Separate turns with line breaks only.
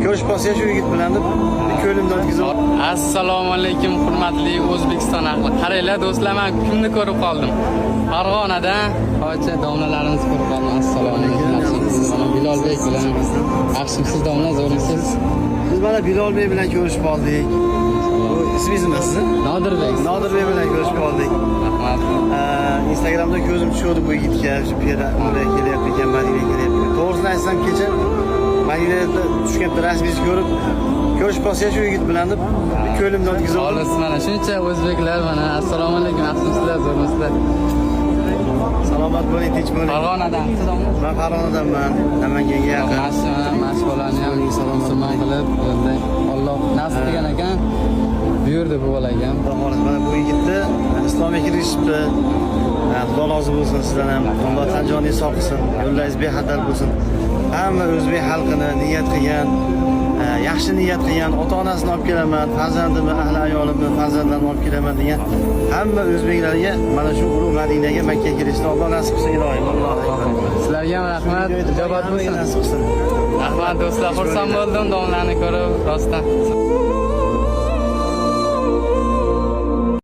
ko'rishib qolsak shu yigit bilan deb ko'limda o'tkazib.
Assalomu alaykum hurmatli O'zbekiston ahli. Qaranglar do'stlar, men kimni ko'rib qoldim? Farg'onadan hoji domlalarimiz ko'rib qoldim. Assalomu alaykum. Mana Bilolbek bilan. Yaxshimisiz domla, zo'rmisiz?
Biz mana Bilolbek bilan ko'rishib qoldik. İsmingiz nima sizin?
Nodirbek.
Nodirbek bilan ko'rishib qoldik.
Rahmat.
Instagramda ko'zim tushdi bu yigitga, shu piyada Madinaga kelyapti ekan, Madinaga kelyapti. To'g'risini aytsam kecha Madinada tushganda rasmingizni ko'rib, ko'rishib qolsak shu yigit bilan deb ko'limda o'tkazib.
Xolos mana shuncha o'zbeklar mana assalomu alaykum, yaxshimisizlar, zo'rmisizlar?
Salomat bo'ling, tinch bo'ling.
Farg'onadan.
Men Farg'onadanman, Namanganga yaqin.
Mashg'ulani ham salom qilib, Alloh nasib qilgan ekan. Buyurdi bu bolaga.
Mana bu yigitni islomga kirishibdi. Xudo rozi bo'lsin sizdan ham. Alloh tan joningizni sog' qilsin. Yo'llaringiz bexatar bo'lsin. Hamma o'zbek xalqini niyat qilgan, yaxshi niyat qilgan, ota-onasini olib kelaman, farzandimni, ahli ayolimni, farzandlarimni olib kelaman degan hamma o'zbeklarga mana shu ulug' Madinaga, Makkaga kirishni Alloh nasib qilsin, ilohim. Allohu akbar.
Sizlarga ham rahmat, ijobat bo'lsin.
Nasib qilsin.
Rahmat do'stlar, xursand bo'ldim domlarni ko'rib, rostdan.